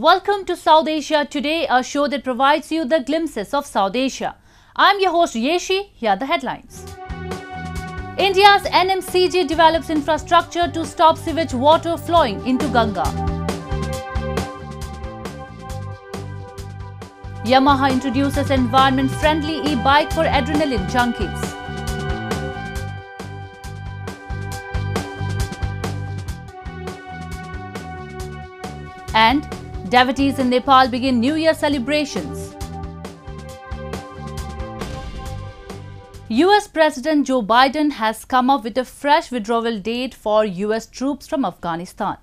Welcome to South Asia Today, a show that provides you the glimpses of South Asia. I'm your host Yeshi. Here are the headlines. India's NMCG develops infrastructure to stop sewage water flowing into Ganga. Yamaha introduces environment-friendly e-bike for adrenaline junkies. And devotees in Nepal begin New Year celebrations. US President Joe Biden has come up with a fresh withdrawal date for US troops from Afghanistan.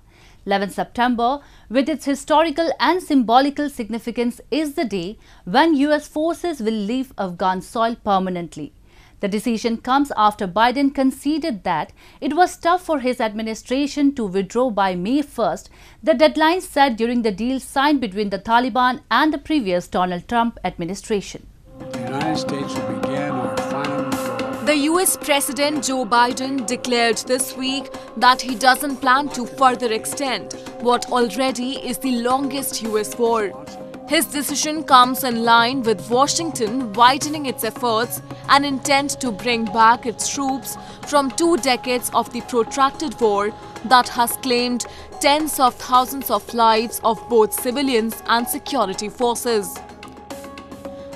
11 September, with its historical and symbolical significance, is the day when US forces will leave Afghan soil permanently. The decision comes after Biden conceded that it was tough for his administration to withdraw by May 1st, the deadline set during the deal signed between the Taliban and the previous Donald Trump administration. The United States will begin our final withdrawal. The US President Joe Biden declared this week that he doesn't plan to further extend what already is the longest US war. His decision comes in line with Washington widening its efforts and intent to bring back its troops from 2 decades of the protracted war that has claimed tens of thousands of lives of both civilians and security forces.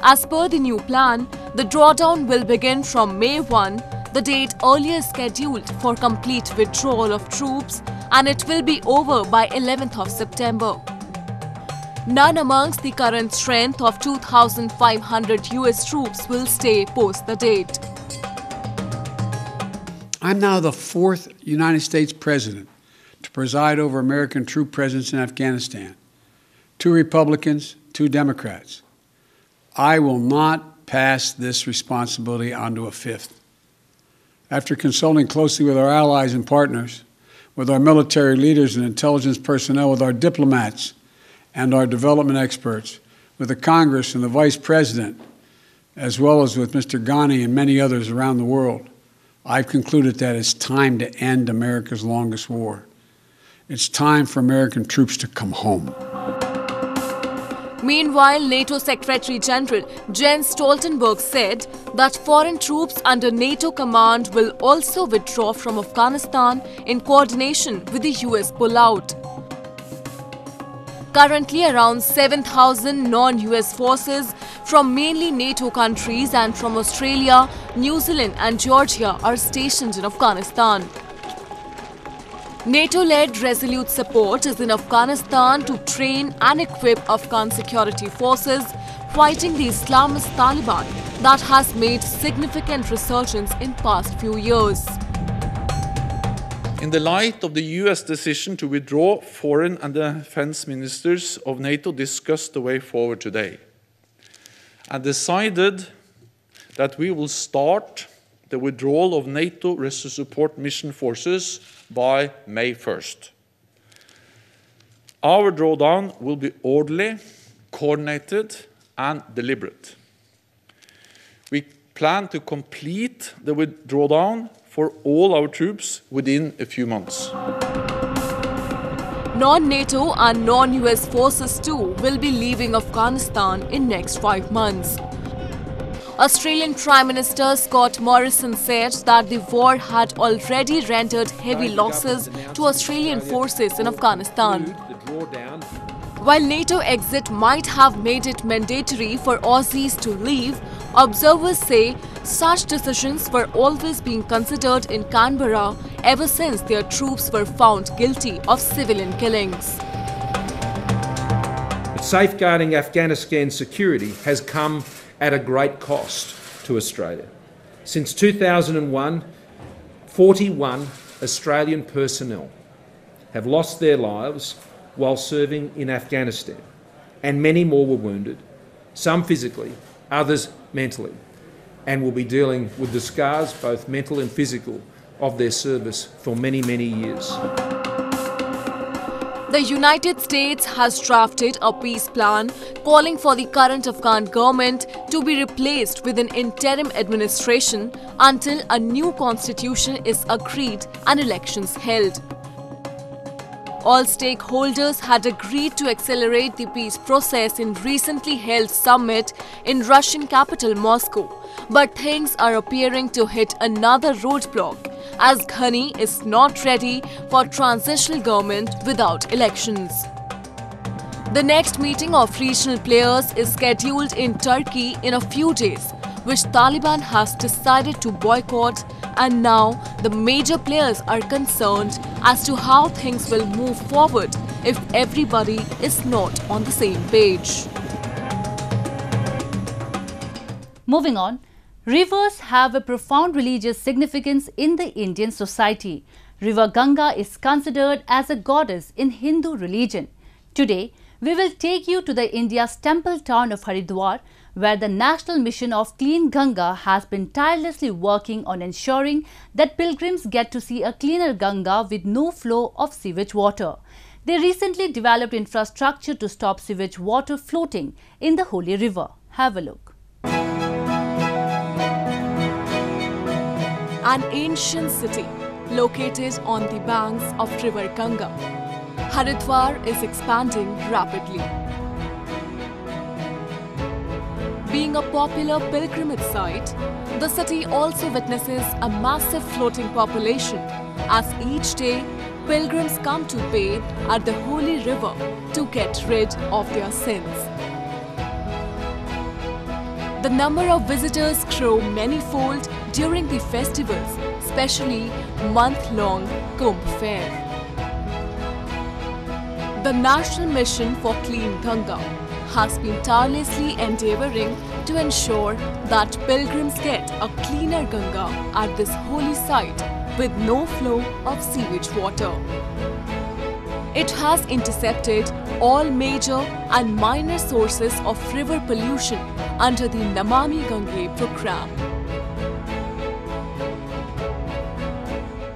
As per the new plan, the drawdown will begin from May 1, the date earlier scheduled for complete withdrawal of troops, and it will be over by 11th of September. None amongst the current strength of 2,500 US troops will stay post the date. I'm now the 4th United States President to preside over American troop presence in Afghanistan. 2 Republicans, 2 Democrats. I will not pass this responsibility on to a 5th. After consulting closely with our allies and partners, with our military leaders and intelligence personnel, with our diplomats, and our development experts, with the Congress and the Vice President, as well as with Mr. Ghani and many others around the world, I've concluded that it's time to end America's longest war. It's time for American troops to come home. Meanwhile, NATO Secretary General Jens Stoltenberg said that foreign troops under NATO command will also withdraw from Afghanistan in coordination with the US pullout. Currently, around 7,000 non-US forces from mainly NATO countries and from Australia, New Zealand and Georgia are stationed in Afghanistan. NATO-led Resolute support is in Afghanistan to train and equip Afghan security forces fighting the Islamist Taliban that has made significant resurgence in past few years. In the light of the US decision to withdraw, foreign and defense ministers of NATO discussed the way forward today and decided that we will start the withdrawal of NATO Resolute Support Mission forces by May 1st. Our drawdown will be orderly, coordinated and deliberate. We plan to complete the withdrawdown for all our troops within a few months. Non-NATO and non-US forces too will be leaving Afghanistan in next 5 months. Australian Prime Minister Scott Morrison said that the war had already rendered heavy losses to Australian forces in Afghanistan. While NATO exit might have made it mandatory for Aussies to leave, observers say such decisions were always being considered in Canberra ever since their troops were found guilty of civilian killings. But safeguarding Afghanistan security has come at a great cost to Australia. Since 2001, 41 Australian personnel have lost their lives while serving in Afghanistan, and many more were wounded, some physically, others mentally, and will be dealing with the scars, both mental and physical, of their service for many, many years. The United States has drafted a peace plan calling for the current Afghan government to be replaced with an interim administration until a new constitution is agreed and elections held. All stakeholders had agreed to accelerate the peace process in recently held summit in Russian capital Moscow. But things are appearing to hit another roadblock as Ghani is not ready for transitional government without elections. The next meeting of regional players is scheduled in Turkey in a few days, which Taliban has decided to boycott, and now the major players are concerned as to how things will move forward if everybody is not on the same page. Moving on, rivers have a profound religious significance in the Indian society. River Ganga is considered as a goddess in Hindu religion. Today, we will take you to the India's temple town of Haridwar, where the National Mission of Clean Ganga has been tirelessly working on ensuring that pilgrims get to see a cleaner Ganga with no flow of sewage water. They recently developed infrastructure to stop sewage water floating in the holy river. Have a look. An ancient city located on the banks of River Ganga, Haridwar is expanding rapidly. Being a popular pilgrimage site, the city also witnesses a massive floating population as each day pilgrims come to bathe at the holy river to get rid of their sins. The number of visitors grow manifold during the festivals, especially month-long Kumbh Fair. The National Mission for Clean Ganga has been tirelessly endeavoring to ensure that pilgrims get a cleaner Ganga at this holy site with no flow of sewage water. It has intercepted all major and minor sources of river pollution under the Namami Gange program.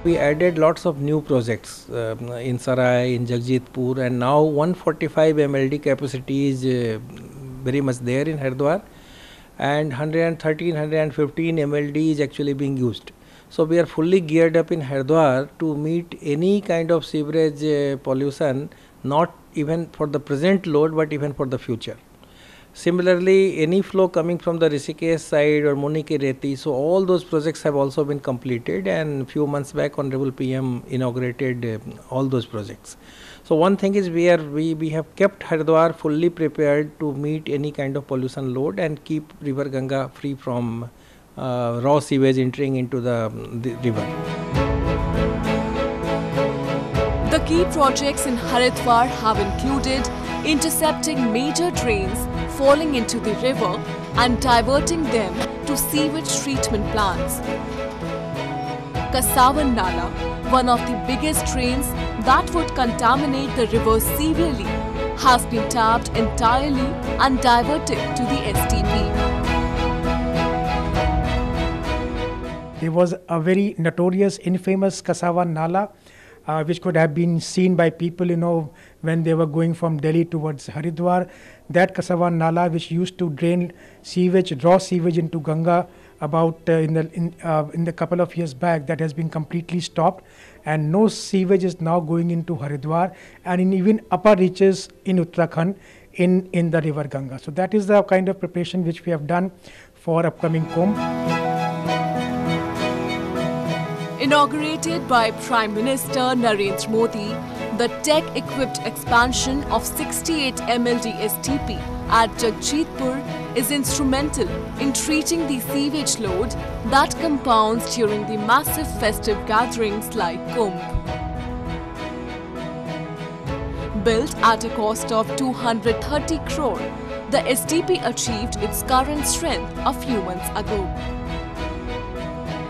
We added lots of new projects in Sarai, in Jagjitpur, and now 145 MLD capacity is very much there in Haridwar, and 113, 115 MLD is actually being used. So we are fully geared up in Haridwar to meet any kind of sewerage pollution, not even for the present load, but even for the future. Similarly, any flow coming from the Rishikesh side or Munike Reti, so all those projects have also been completed, and few months back Honorable PM inaugurated all those projects. So one thing is we have kept Haridwar fully prepared to meet any kind of pollution load and keep River Ganga free from raw sewage entering into the river. The key projects in Haridwar have included intercepting major drains falling into the river and diverting them to sewage treatment plants. Kasavan Nala, one of the biggest drains that would contaminate the river severely, has been tapped entirely and diverted to the STP. There was a very notorious, infamous Kasavan Nala, which could have been seen by people, when they were going from Delhi towards Haridwar. That Kasavan Nala, which used to drain sewage, raw sewage into Ganga, about in the couple of years back, that has been completely stopped, and no sewage is now going into Haridwar and in even upper reaches in Uttarakhand in the river Ganga. So that is the kind of preparation which we have done for upcoming Kumbh. Inaugurated by Prime Minister Narendra Modi, the tech-equipped expansion of 68 MLD STP at Jagjitpur is instrumental in treating the sewage load that compounds during the massive festive gatherings like Kumbh. Built at a cost of 230 crore, the STP achieved its current strength a few months ago.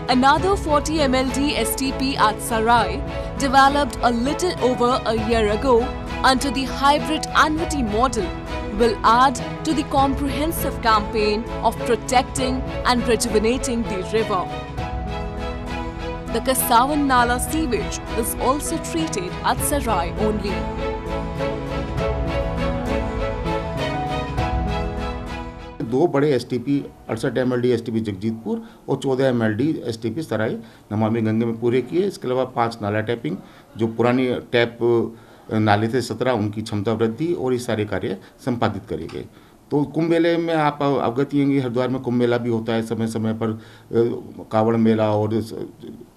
Another 40 MLD STP at Sarai, developed a little over a year ago under the hybrid annuity model, will add to the comprehensive campaign of protecting and rejuvenating the river. The Kasavan Nala sewage is also treated at Sarai only. दो बड़े STP 68 MLD STP Jagjitpur और 14 MLD STP सराय नमामि गंगे में पूरे किए। इसके अलावा 5 नाला tapping जो पुरानी टैप नाले से 17 उनकी क्षमता वृद्धि और ये सारे कार्य संपादित करे गए। तो कुंभ मेले में आप अवगत ही होंगे, हरिद्वार में कुंभ मेला भी होता है समय समय पर, कावड़ मेला और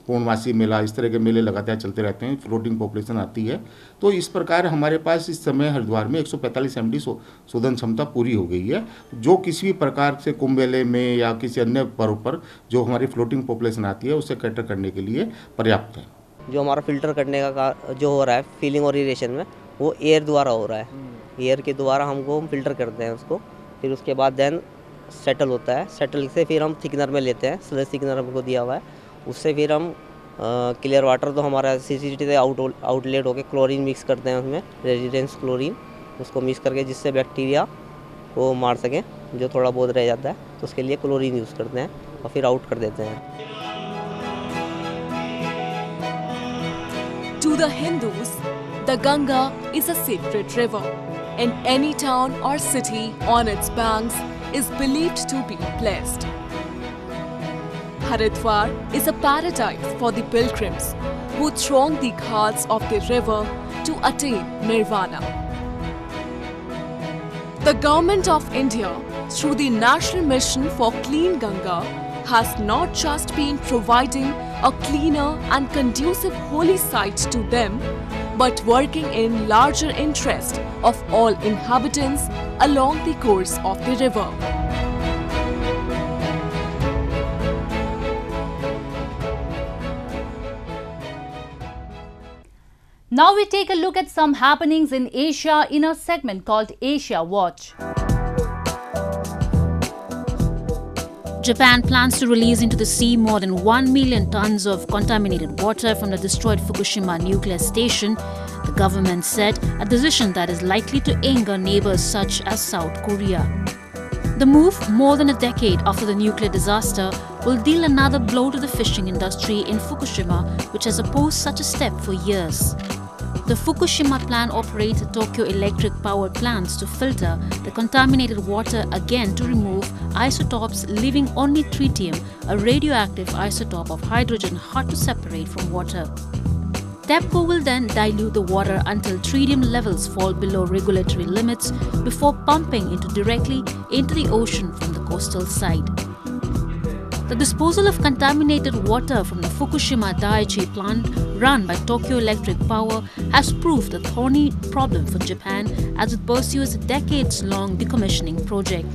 पूर्णमासी मेला, इस तरह के मेले लगातार चलते रहते हैं, फ्लोटिंग पॉपुलेशन आती है। तो इस प्रकार हमारे पास इस समय हरिद्वार में 145 MD शोधन क्षमता पूरी हो गई है, जो किसी भी प्रकार से कुंभ मेले में या किसी अन्य पर्व पर जो हमारी फ्लोटिंग पॉपुलेशन आती है उसे कैटर करने के लिए पर्याप्त है। जो हमारा फिल्टर करने का जो हो रहा है फिलिंग और इरिगेशन में, वो एयर द्वारा हो रहा है। एयर के द्वारा हम फिल्टर करते हैं उसको, फिर उसके बाद देन सेटल होता है। सेटल से फिर हम थिकनर में लेते हैं, स्लज थिकनर हमको दिया हुआ है, उससे फिर हम क्लियर वाटर तो हमारा CCT से आउटलेट होकर क्लोरीन मिक्स करते हैं उसमें, रेजिडेंस क्लोरीन, उसको मिक्स करके जिससे बैक्टीरिया को मार सकें, जो थोड़ा बहुत रह जाता है तो उसके लिए क्लोरीन यूज़ करते हैं और फिर आउट कर देते हैं। To the Hindus, the Ganga is a sacred river. In any town or city on its banks is believed to be blessed. Haridwar is a paradise for the pilgrims who throng the ghats of the river to attain nirvana. The Government of India, through the National Mission for Clean Ganga, has not just been providing a cleaner and conducive holy site to them, but working in larger interest of all inhabitants along the course of the river. Now we take a look at some happenings in Asia in a segment called Asia Watch. Japan plans to release into the sea more than 1 million tons of contaminated water from the destroyed Fukushima nuclear station. The government said a decision that is likely to anger neighbors such as South Korea. The move, more than a decade after the nuclear disaster, will deal another blow to the fishing industry in Fukushima, which has opposed such a step for years. The Fukushima plant operates Tokyo Electric power plants to filter the contaminated water again to remove isotopes, leaving only tritium, a radioactive isotope of hydrogen hard to separate from water. TEPCO will then dilute the water until tritium levels fall below regulatory limits before pumping directly into the ocean from the coastal side. The disposal of contaminated water from the Fukushima Daiichi plant run by Tokyo Electric Power has proved a thorny problem for Japan as it pursues a decades-long decommissioning project.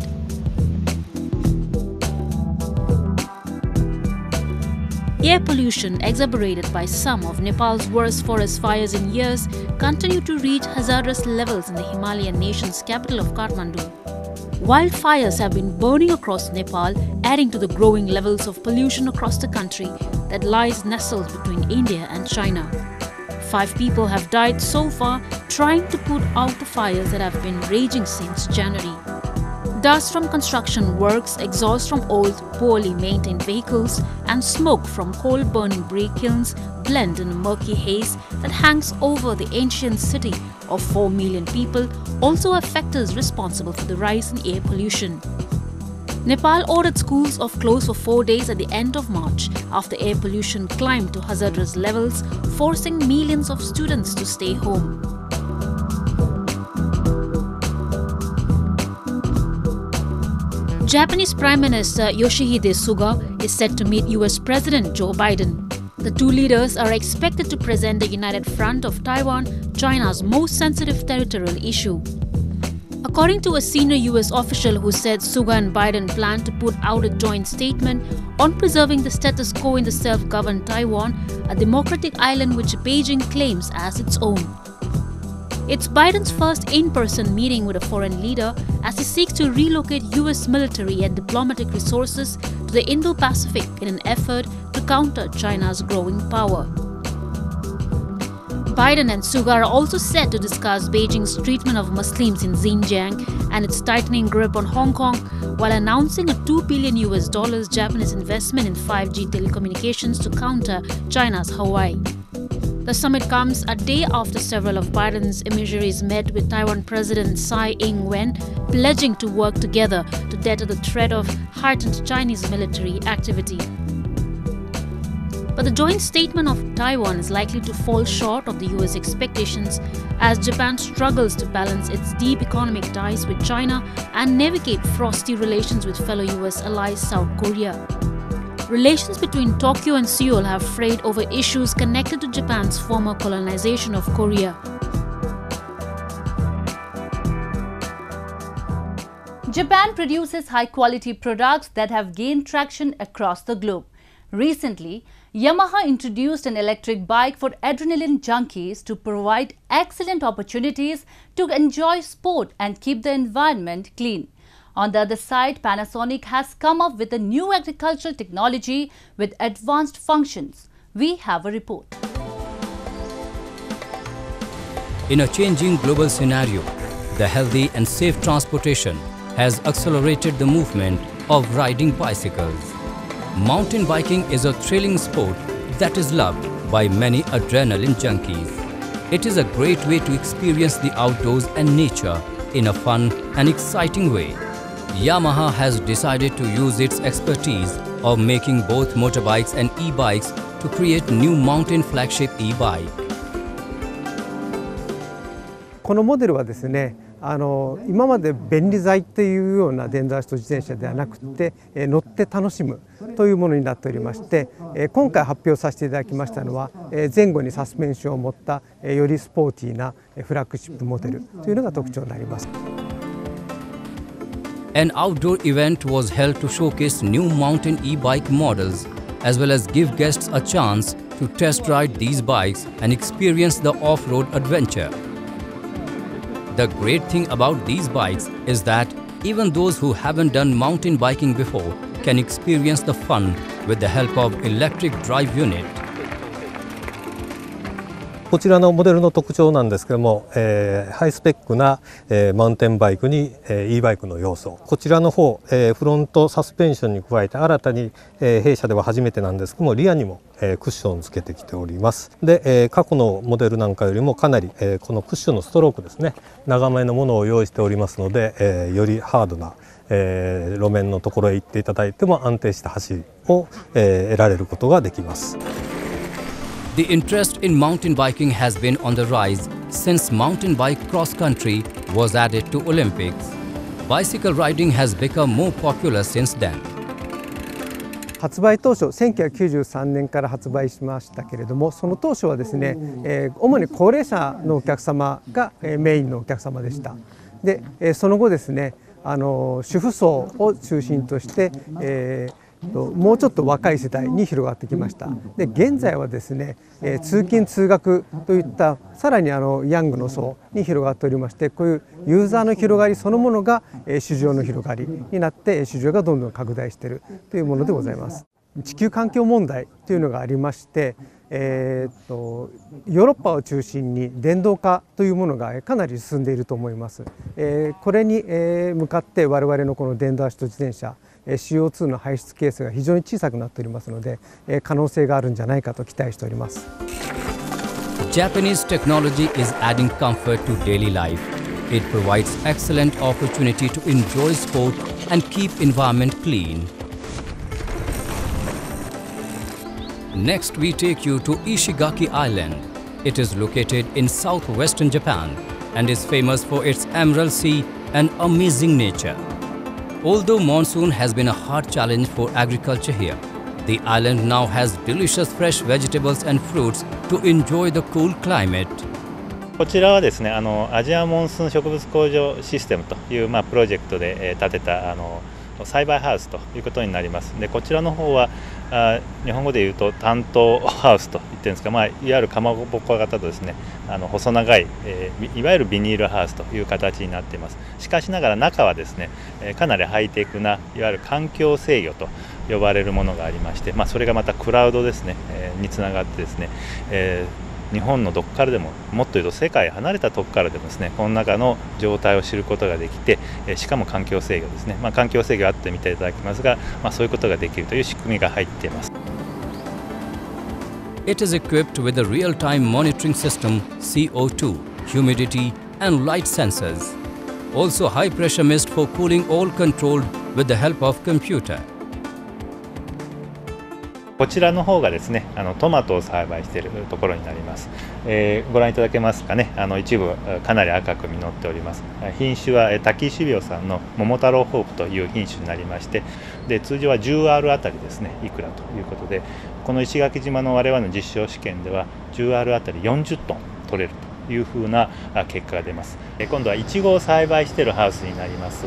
Air pollution, exacerbated by some of Nepal's worst forest fires in years, continue to reach hazardous levels in the Himalayan nation's capital of Kathmandu. Wildfires have been burning across Nepal, adding to the growing levels of pollution across the country that lies nestled between India and China. 5 people have died so far trying to put out the fires that have been raging since January. Dust from construction works, exhaust from old, poorly maintained vehicles, and smoke from coal-burning brick kilns blend in a murky haze that hangs over the ancient city of 4 million people, also are factors responsible for the rise in air pollution. Nepal ordered schools closed for 4 days at the end of March after air pollution climbed to hazardous levels, forcing millions of students to stay home. Japanese Prime Minister Yoshihide Suga is set to meet US President Joe Biden. The two leaders are expected to present the united front of Taiwan, China's most sensitive territorial issue. According to a senior US official who said Suga and Biden plan to put out a joint statement on preserving the status quo in the self-governed Taiwan, a democratic island which Beijing claims as its own. It's Biden's first in-person meeting with a foreign leader as he seeks to relocate US military and diplomatic resources to the Indo-Pacific in an effort to counter China's growing power. Biden and Suga are also set to discuss Beijing's treatment of Muslims in Xinjiang and its tightening grip on Hong Kong, while announcing a $2 billion Japanese investment in 5G telecommunications to counter China's Hawaii. The summit comes a day after several of Biden's emissaries met with Taiwan President Tsai Ing-wen, pledging to work together to deter the threat of heightened Chinese military activity. But the joint statement of Taiwan is likely to fall short of the US expectations as Japan struggles to balance its deep economic ties with China and navigate frosty relations with fellow US allies South Korea. Relations between Tokyo and Seoul have frayed over issues connected to Japan's former colonization of Korea. Japan produces high-quality products that have gained traction across the globe. Recently, Yamaha introduced an electric bike for adrenaline junkies to provide excellent opportunities to enjoy sport and keep the environment clean. On the other side, Panasonic has come up with a new agricultural technology with advanced functions. We have a report. In a changing global scenario, the healthy and safe transportation has accelerated the movement of riding bicycles. Mountain biking is a thrilling sport that is loved by many adrenaline junkies. It is a great way to experience the outdoors and nature in a fun and exciting way. Yamaha has decided to use its expertise of making both motorbikes and e-bikes to create new mountain flagship e-bike. このモデルはですね、今まで便利剤というような電動アシスト自転車ではなくて、乗って楽しむというものになっておりまして、今回発表させていただきましたのは、前後にサスペンションを持ったよりスポーティーなフラッグシップモデルというのが特徴になります。An outdoor event was held to showcase new mountain e-bike models as well as give guests a chance to test ride these bikes and experience the off-road adventure. The great thing about these bikes is that even those who haven't done mountain biking before can experience the fun with the help of electric drive unit. こちらのモデルの特徴なんですけども、ハイスペックな、マウンテンバイクに、e バイクの要素、こちらの方、フロントサスペンションに加えて新たに、弊社では初めてなんですけどもリアにも、クッションをつけてきております。で、過去のモデルなんかよりもかなり、このクッションのストロークですね、長めのものを用意しておりますので、よりハードな、路面のところへ行っていただいても安定した走りを、得られることができます。The interest in mountain biking has been on the rise since mountain bike cross-country was added to Olympics. Bicycle riding has become more popular since then. 発売当初1993年から発売しましたけれども、その当初はですね、主に高齢者のお客様がメインのお客様でした。で、その後ですね、主婦層を中心としてもうちょっと若い世代に広がってきました。で、現在はですね、通勤通学といったさらにヤングの層に広がっておりまして、こういうユーザーの広がりそのものが市場の広がりになって市場がどんどん拡大しているというものでございます。地球環境問題というのがありまして、ヨーロッパを中心に電動化というものがかなり進んでいると思います。これに向かって我々のこの電動アシスト自転車CO2 の排出ケースが非常に小さくなっておりますので、可能性があるんじゃないかと期待しております。Japanese technology is adding comfort to daily life. It provides excellent opportunity to enjoy sport and keep environment clean. Next, we take you to Ishigaki Island. It is located in southwestern Japan and is famous for its emerald sea and amazing nature. Although monsoon has been a hard challenge for agriculture here, the island now has delicious fresh vegetables and fruits to enjoy the cool climate. こちらはですね、アジアモンスーン植物工場システムという、プロジェクトで、建てた栽培ハウスということになります。で、こちらの方は日本語でいうと担当ハウスと言ってるんですが、いわゆるかまぼこ型とですね、細長い、いわゆるビニールハウスという形になっています。しかしながら中はですね、かなりハイテクないわゆる環境制御と呼ばれるものがありまして、それがまたクラウドですね、につながってですね、日本のどこからでも、もっと言うと世界離れたとこからでもですね、この中の状態を知ることができて、しかも環境制御ですね、環境制御あって見ていただきますが、そういうことができるという仕組みが入っています。It is equipped with a real-time monitoring system, CO2, humidity and light sensors. Also high-pressure mist for cooling, all controlled with the help of computer. こちらの方がですね、トマトを栽培しているところになります。ご覧いただけますかね、一部かなり赤く実っております。品種は滝種苗さんの桃太郎ホープという品種になりまして、で通常は 10R あたりですね、いくらということで、この石垣島の我々の実証試験では 10R あたり40トン取れるというふうな結果が出ます。今度はイチゴを栽培しているハウスになります。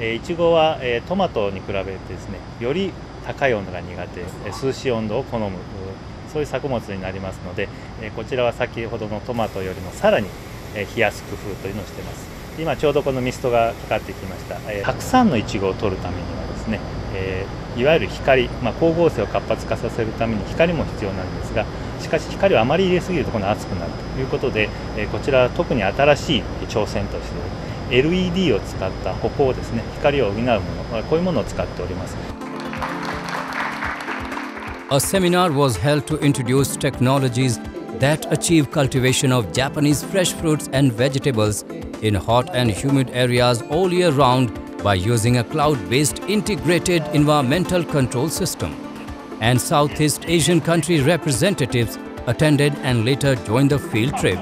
イチゴはトマトに比べてですね、より高い温度が苦手、涼しい温度を好む、そういう作物になりますので、こちらは先ほどのトマトよりもさらに冷やす工夫というのをしています。今ちょうどこのミストがかかってきました。たくさんのイチゴを取るためにはですね、いわゆる光、光合成を活発化させるために光も必要なんですが、しかし光をあまり入れすぎると今度熱くなるということで、こちらは特に新しい挑戦として LED を使った歩行ですね、光を補うもの、こういうものを使っております。A seminar was held to introduce technologies that achieve cultivation of Japanese fresh fruits and vegetables in hot and humid areas all year round by using a cloud-based integrated environmental control system. And Southeast Asian country representatives attended and later joined the field trip.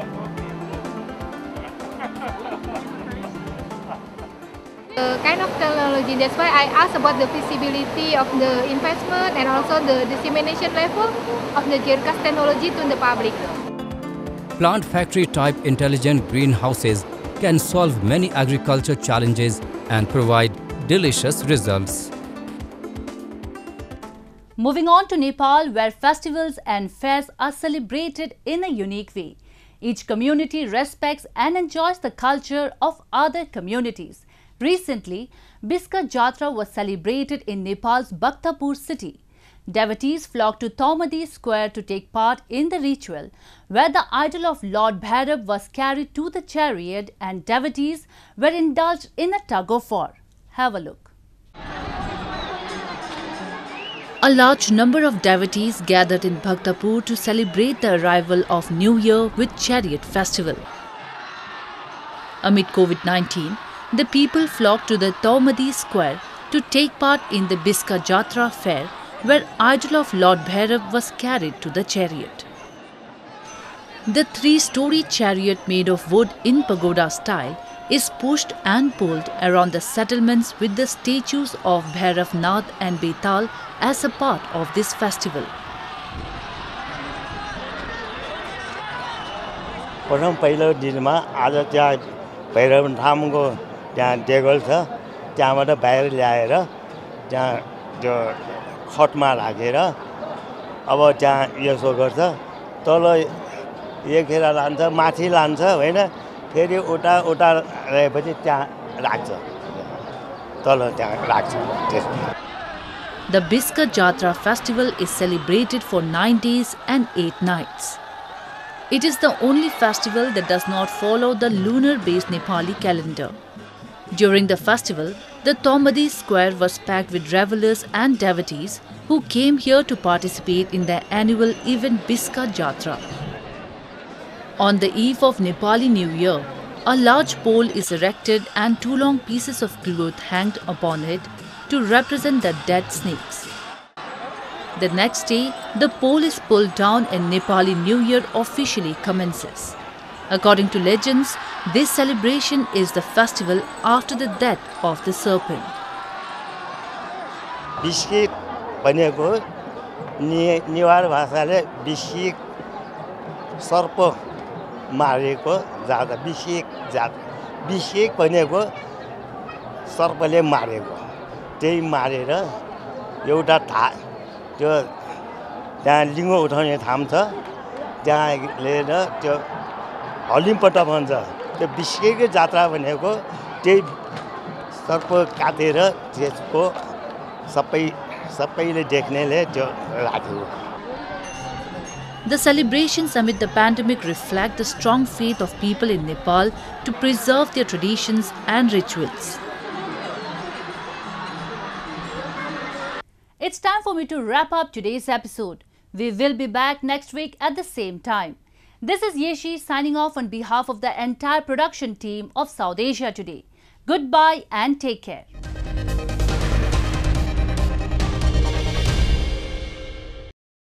Kind of technology, that's why I asked about the feasibility of the investment and also the dissemination level of the GearCast technology to the public. Plant factory type intelligent greenhouses can solve many agriculture challenges and provide delicious results. Moving on to Nepal, where festivals and fairs are celebrated in a unique way. Each community respects and enjoys the culture of other communities. Recently, Biska Jatra was celebrated in Nepal's Bhaktapur city. Devotees flocked to Taumadi Square to take part in the ritual, where the idol of Lord Bhairab was carried to the chariot and devotees were indulged in a tug-of-war. Have a look. A large number of devotees gathered in Bhaktapur to celebrate the arrival of New Year with Chariot Festival. Amid COVID-19, the people flocked to the Taumadi Square to take part in the Biska Jatra fair, where idol of Lord Bhairab was carried to the chariot. The three-story chariot made of wood in pagoda style is pushed and pulled around the settlements with the statues of Bhairavnath and Betal as a part of this festival. पहिलो दिनमा आज त्यहाँ भैरवधामको त्यहाँ देगल छ, त्यहाँबाट बाहिर ल्याएर त्यहाँ त्यो खटमा राखेर अब त्यहाँ यसो गर्छ, तल एकेर लान्छ, माथि लान्छ हैन, फेरि उता उता रहेपछि त्यहाँ राख्छ, तल त्यहाँ राख्छ। The Biska Jatra festival is celebrated for 9 days and 8 nights. It is the only festival that does not follow the lunar-based Nepali calendar. During the festival, the Taumadi Square was packed with revelers and devotees who came here to participate in the annual event Biska Jatra. On the eve of Nepali New Year, a large pole is erected and 2 long pieces of cloth hanged upon it to represent the dead snakes. The next day, the pole is pulled down and Nepali New Year officially commences. According to legends, this celebration is the festival after the death of the serpent. Biscuit भनेको नेवार भाषाले biscuit सर्प मारेको जात biscuit भनेको सर्पले मारेको, त्यही मारेर एउटा त्यो त्यहाँ लिङ्ग उठाउने ठाउँ छ, त्यहाँ लिएर त्यो हलिमपट्टा भन्छ, त्यो बिस्केको जात्रा भनेको त्यही सर्प काटेर त्यसको सबैले देख्नेले त्यो राख्यो। The celebrations amid the pandemic reflect the strong faith of people in Nepal to preserve their traditions and rituals. It's time for me to wrap up today's episode. We will be back next week at the same time. This is Yeshi signing off on behalf of the entire production team of South Asia Today. Goodbye and take care.